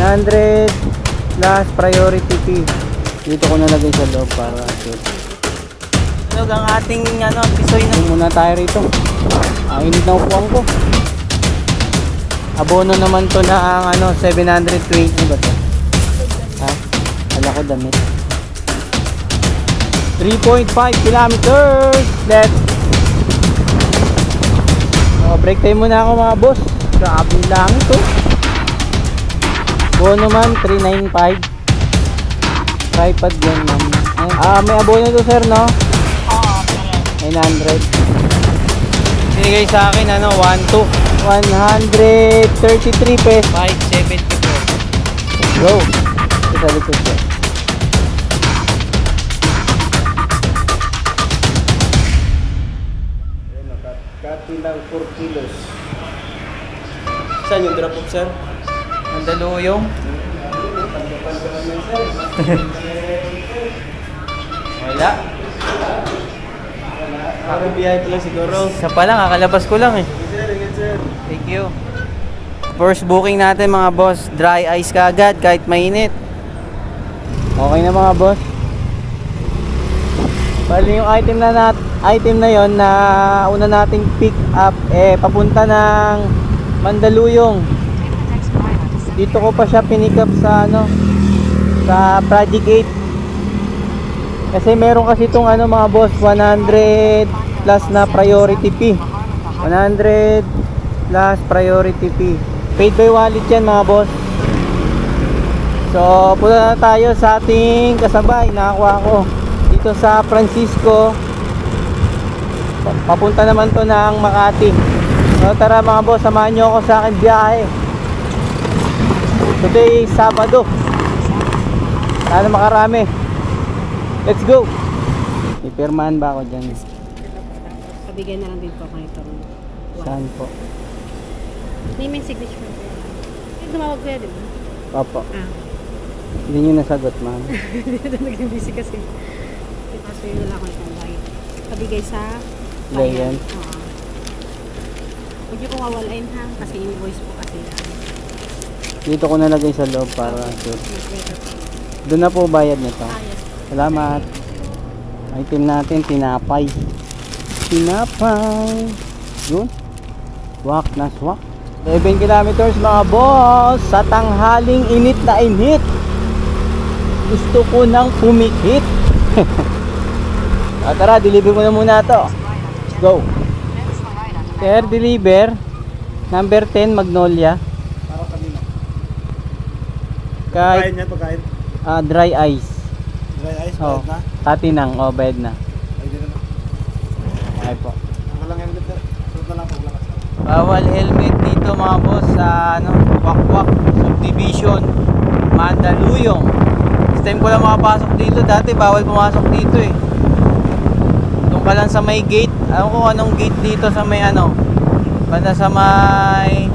100 plus priority fee. Dito ko nalagay sa loob para sure. Ano ang ating pisoy na muna tayo rito. Init na upuan ko. Abono naman to na ang 720 ba to? Ha? Wala ko damit. 3.5 kilometers. Let's break time muna ako mga boss. Grabe lang ito. Abono man 395. Tripod yan ma'am. May abono to sir no? Oo, 900. Binigay sa akin 133 pesos. 574. Go. Isa likod ko. Kati lang 4 kilos. Saan yung drop off sir? Mandaluyong. Wala. Biyahe lang siguro. Isa pa lang, kakalabas ko lang eh. Thank you. First booking natin mga boss, dry ice kagad kahit mainit. Okay na mga boss. Bali yung item na yon na una nating pick up papunta ng Mandaluyong. Dito ko pa siya pinick up sa sa Project 8. Kasi meron kasi itong mga boss 100 plus na priority fee. 100 plus priority fee. Paid by wallet yan mga boss. So punta na tayo sa ating kasabay. Nakakuha ko dito sa Francisco. Papunta naman to ng Makati. So tara mga boss, samahan nyo ako sa aking biyahe. Today Sabado. Sana makarami. Let's go. Ipirmahan ba ako dyan? Pabigay na lang din po ako nito. Saan po? Name and signature po. Tumawag ko yan, di ba? Opo. Hindi nyo nasagot ma'am. Hindi na naging busy kasi. Kaso yun wala akong itawag. Pabigay sa Layan. Huwag nyo kong wawalain ha. Kasi invoice po kasi. Dito ko nalagay sa loob para sure. Doon na po bayad nito. Yes. Salamat. Item natin, tinapay. Tinapay. Yun. Swak na swak. 11 kilometers mga boss. Sa tanghaling init na init. Gusto ko nang pumikit. Tara, deliver ko na muna to. Go. Sir, deliver. Number 10, Magnolia. Para kanina. Kahit Pagkain yan, pagkain. dry ice. Dry ice, Oh, bayad na. katinang, bayad na. Ay, di na na. Ay po. Ang lang helmet na. Sunod na lang pag lakas. Bawal helmet dito mga boss sa Wakwak Subdivision, Mandaluyong. This time ko lang makapasok dito. Dati bawal pumasok dito eh. Doon ka lang sa may gate. Alam ko anong gate dito sa may banda sa may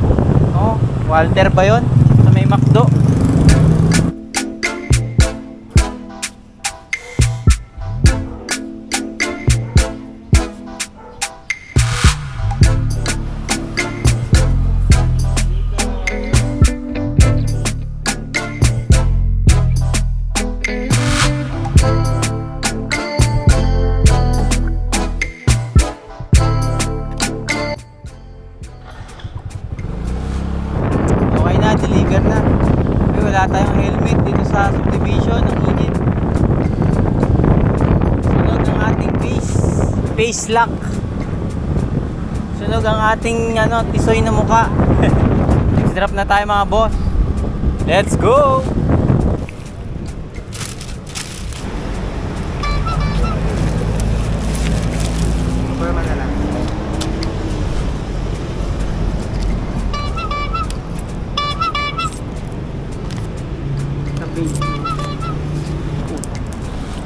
Walter ba yun? Sa may McDo. Deliver na. Wala tayong helmet dito sa subdivision. Ang init. Sunog ang ating face lock. Sunog ang ating tisoy na muka. Next drop na tayo mga boss. Let's go. Pwede na lang.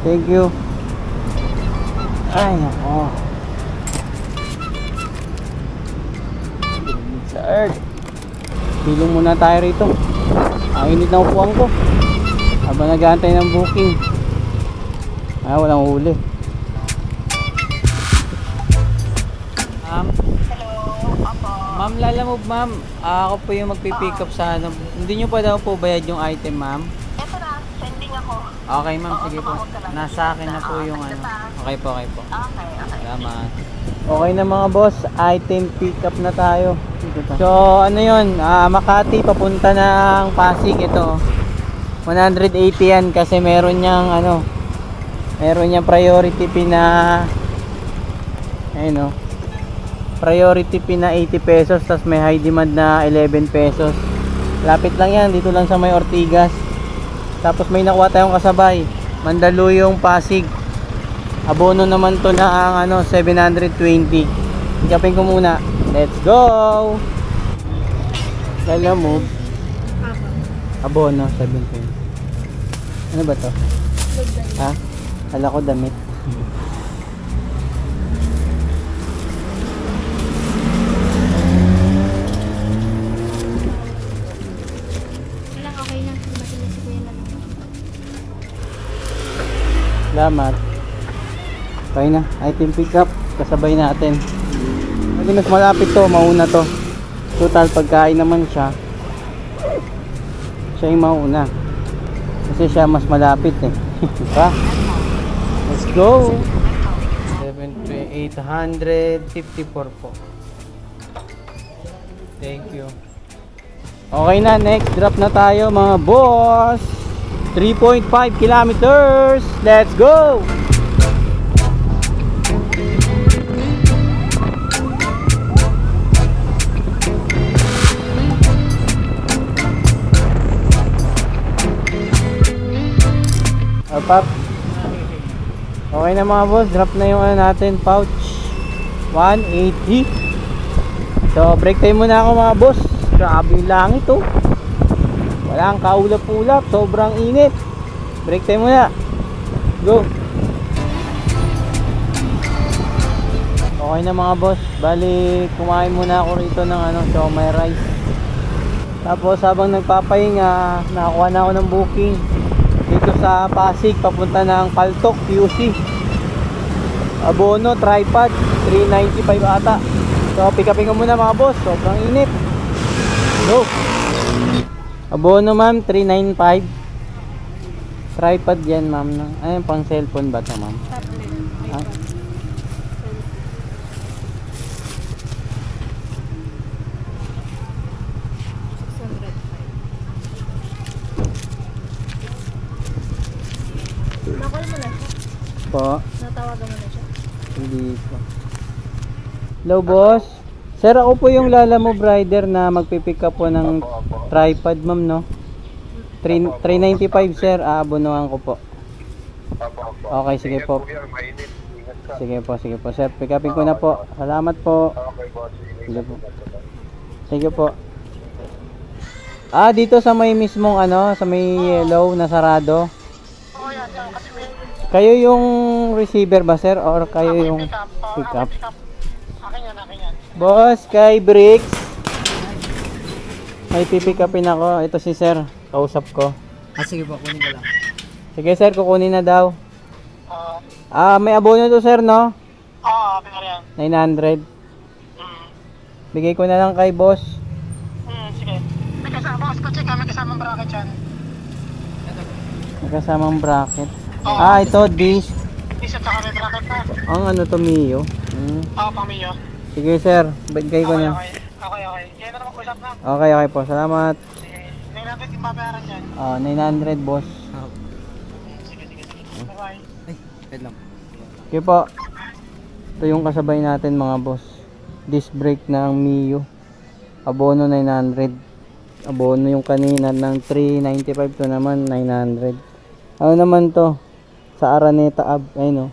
Thank you. Ay, nako. Sa earth. Hilong muna tayo rito. Ang init na upuan ko. Habang nag-aantay ng booking. Walang huli. Hello, Papa. Ma'am, lalamove ma'am. Ako po yung magpipick up sa ano. Hindi nyo pa daw po bayad yung item ma'am. Ito na, sending ako. Okay ma'am, sige po. Nasa akin na po yung ano. Okay po, okay po. Okay. Salamat. Okay na mga boss, item pick up na tayo. So ano yun, Makati papunta ng Pasig ito. 180 yan kasi meron niyang ano, meron niyang priority fee na ayun o, priority fee na 80 pesos, tas may high demand na 11 pesos. Lapit lang yan, dito lang sa may Ortigas. Tapos may nakuha tayong kasabay, Mandaluyong Pasig. Abono naman to na ang ano, 720. Ikapin ko muna. Let's go! Lala move. Abono, 720. Ano ba to? Ha? Kala ko damit. Ilang okay na. Dumating na si Kuya na lang. Salamat. Okay na, item pick up. Kasabay natin. Hindi mas malapit to, mauna to. Total pagkain naman siya. Siya yung mauna. Kasi siya mas malapit eh. Diba? Let's go! 854 po. Thank you. Okay na, next drop na tayo mga boss. 3.5 kilometers. Let's go! Pop. Okay na mga boss, drop na yung ano natin, pouch 180. So break time muna ako mga boss. Grabe yung langit oh. Walang kaulap-ulap, sobrang init. Break time muna. Go. Okay na mga boss, bali kumain muna ako rito ng ano, siomai rice. Tapos habang nagpapahinga, nakakuha na ako ng booking dito sa Pasig papunta ng Paltok QC. Abono tripod 395 ata. So pick upin ko muna mga boss, sobrang init. Go. Abono ma'am 395. Tripod yan ma'am. Ayun pang cellphone ba to ma'am? Tablet. Ah. Nakol mo na siya. Po. Natawagan mo na siya. Hindi po. Hello boss. Sir, ako po yung Lalamove rider na magpipick up po ng tripod ma'am no. 395 sir, aabonohan ko po. Okay, sige po. Sige po sir, pick upin ko na po. Salamat po. Sige po. Thank you po. Dito sa may mismong ano, sa may yellow na sarado. Kayo yung receiver ba sir or kayo yung pick up? Akin yan. Boss, kay Bricks. May pipick upin ako. Ito si sir, kausap ko. Sige po, kunin ko lang. Sige sir, kukunin na daw. May abono to sir no? Pinariyan. 900. Bigay ko na lang kay boss. Sige. May kasama, boss ko, check kami kasamang bracket yan. May kasamang bracket. Ito disc. Isa tsaka may bracket na. Ang ano to, Mio. Pang Mio. Sige sir, bigay ko na. Okay. Kaya na naman usap na. Okay po, salamat. Sige. 900 yung babayaran yan. 900 boss. Sige. Bye-bye. Wait lang. Okay po. Ito yung kasabay natin mga boss. Disc brake ng Mio. Abono 900. Abono yung kanina ng 395 to naman 900. Ano naman to? Sa Araneta ayun oh.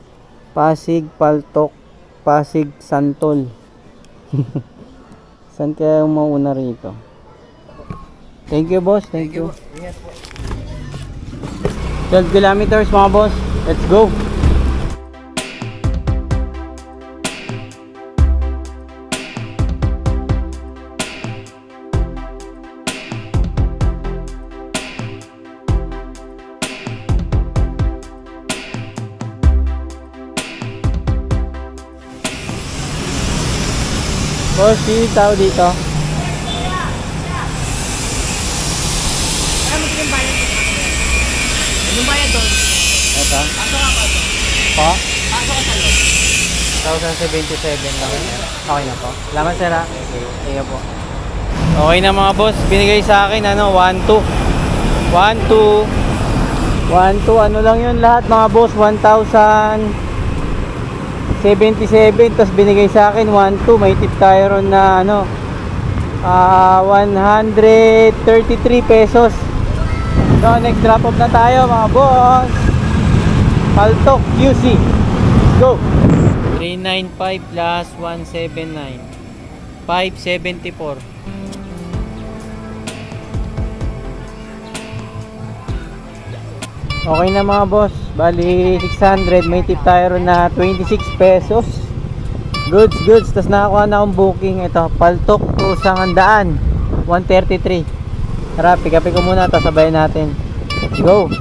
Pasig, Paltok, Pasig, Santol. Saan kaya yung mauna rito? Thank you boss, thank you. 12 kilometers mga boss. Let's go. Boss, si tao dito. yung bayad ko? Anong bayad doon? Ito. Aso ka pa ito? Po? Aso ka sa loob? 1,077 lang. Okay na po. Salamat sir ha. Sige po. Okay na mga boss. Binigay sa akin ano, 1,2. 1,2. 1,2. Ano lang yun lahat mga boss. 1,077. Tapos binigay sa akin 1,2. May tip tayo ron na ano, 133 pesos. So next drop off na tayo mga boss. Paltok QC. Go. 395 plus 179. 574. Okay na mga boss. Bali 600. May tip tayo ron na 26 pesos. Goods. Tapos nakakuha na akong booking. Ito, Paltok to Sangandaan 133. Tara, pick ko muna. Tapos sabayan natin. Go.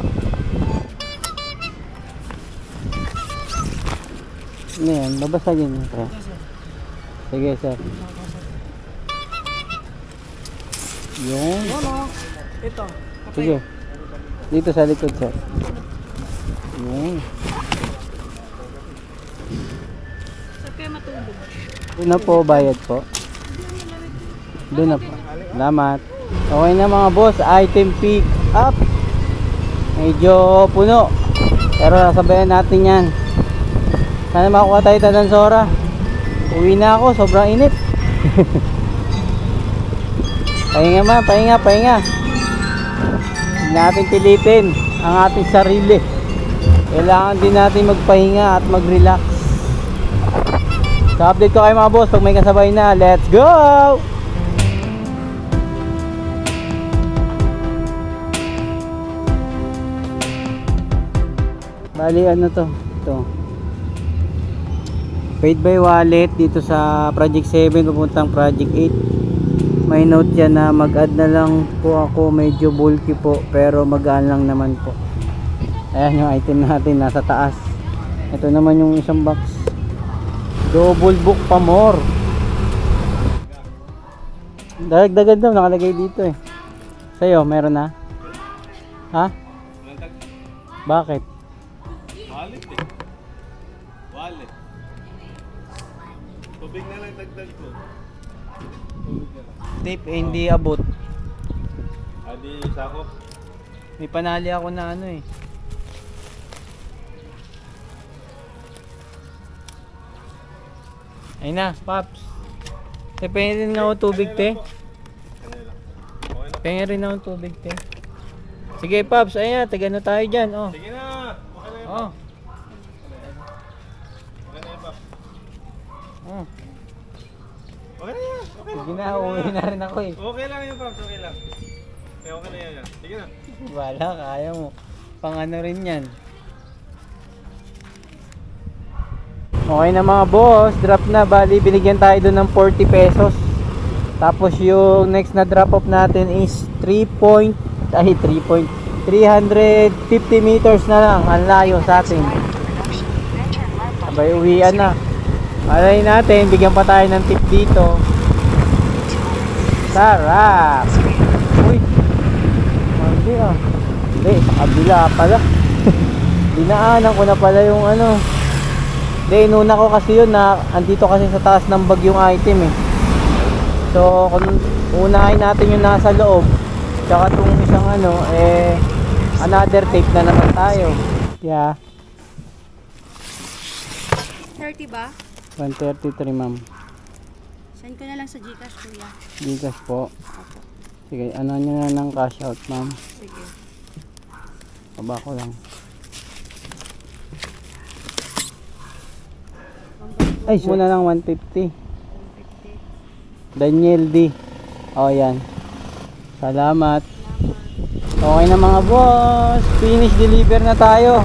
Ano yan? Babasagin mo. Sige sir. Yung. Ito. Sige. Dito sa likod sir. Yung. Saan kayo matulog? Doon na po, bayad po. Doon na po. Salamat. Okay na mga boss, item pick up. Medyo puno. Pero sabayan natin yan. Sana makuha tayo Tadansora. Uwi na ako, sobrang init. Pahinga man, pahinga. Hindi natin pilitin ang ating sarili. Kailangan din natin magpahinga at mag-relax. So update ko kayo mga boss pag may kasabay na. Let's go! Bali ano to? Ito. Paid by wallet dito sa Project 7 papuntang Project 8. May note yan na mag-add na lang po ako, medyo bulky po pero magaan lang naman po. Ayan yung item natin nasa taas. Ito naman yung isang box. Double book pa more. Dagdagan daw nakalagay dito eh. Sa'yo meron na? Ha? Bakit? Wallet eh. Wallet. Tubig na lang dagdag ko. Tape eh, hindi abot. Adi sako. May panali ako na ano eh. Ay na, Paps. Pengen rin ako tubig, te. Pengen rin ako tubig, te. Sige, Paps. Ayan, taga na tayo dyan. Oh. Sige na. Okay na yun. Oh. Okay na yun, Pap. Oh. Okay na yan. Okay na. Sige na, uwi na rin ako eh. Okay lang yun, Pap. Okay lang. Okay na yan. Sige na. Wala, kaya mo. Pang ano rin yan. Okay na mga boss, drop na. Bali, binigyan tayo doon ng 40 pesos. Tapos yung next na drop off natin is 350 meters na lang. Ang layo sa atin. Sabay uwian na. Alay natin, bigyan pa tayo ng tip dito. Sarap! Uy! Hindi ah. Hindi, kabila pala. Dinaanan ko na pala yung ano. Hindi, inuna ko kasi yun na andito kasi sa taas ng bag yung item eh. So, kung unahin natin yung nasa loob, tsaka itong isang ano, another tape na naman tayo. Yeah. 30 ba? 133 ma'am. Send ko na lang sa Gcash, kuya. Gcash po. Sige, ano nyo na ng cash out ma'am. Sige. Baba ko lang. Ay, muna lang 150. Daniel D. O, yan. Salamat. Okay na mga boss. Finish deliver na tayo.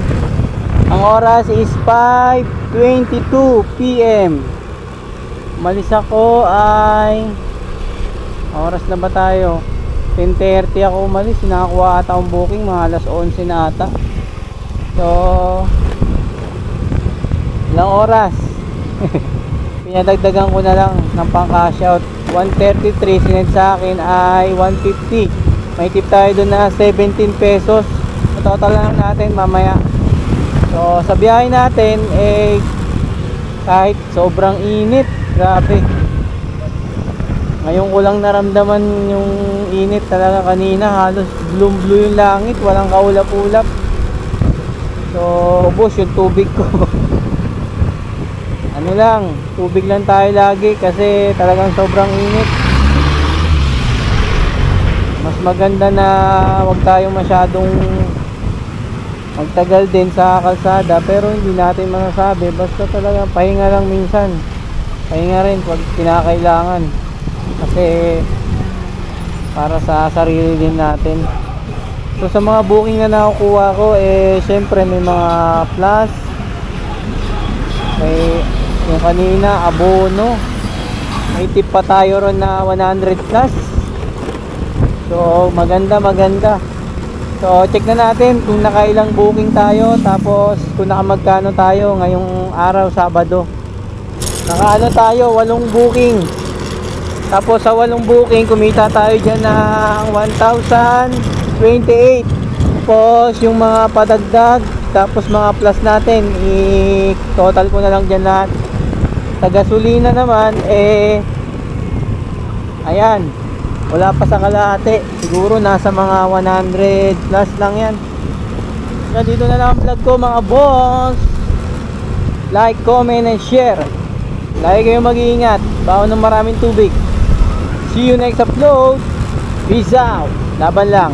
Ang oras is 5:22 PM. Malis ako ay oras na ba tayo? 10:30 ako umalis. Nakakuha ata akong booking. Mga alas 11 na ata. So, ilang oras? Pinadagdagan ko na lang ng pang cash out. 133 sinend sa akin ay 150. may tip tayo doon na 17 pesos. Total lang natin mamaya. So sa biyahe natin kahit sobrang init, grabe. Ngayon ko lang naramdaman yung init talaga. Kanina halos blue yung langit, walang kaulap-ulap. So ubos yung tubig ko. Ano lang, tubig lang tayo lagi kasi talagang sobrang init. Mas maganda na wag tayong masyadong magtagal din sa kalsada, pero hindi natin masasabi, basta talaga pahinga lang minsan. Pahinga rin pag kinakailangan kasi para sa sarili din natin. So sa mga booking na nakukuha ko, syempre may mga plus, may yung kanina abono, may tip pa tayo ron na 100 plus. So maganda. So check na natin kung nakailang booking tayo, tapos kung nakamagkano tayo ngayong araw, Sabado. Nakaano tayo, 8 booking. Tapos sa 8 booking kumita tayo dyan ng 1,028. Tapos yung mga padagdag, tapos mga plus natin, i-total ko na lang dyan lahat. Sa gasolina naman, ayan, wala pa sa kalahati. Siguro nasa mga 100 plus lang yan. So dito na lang ang vlog ko mga boss. Like, comment, and share. Lagi kayong mag-iingat. Baon ng maraming tubig. See you next upload. Peace out. Laban lang.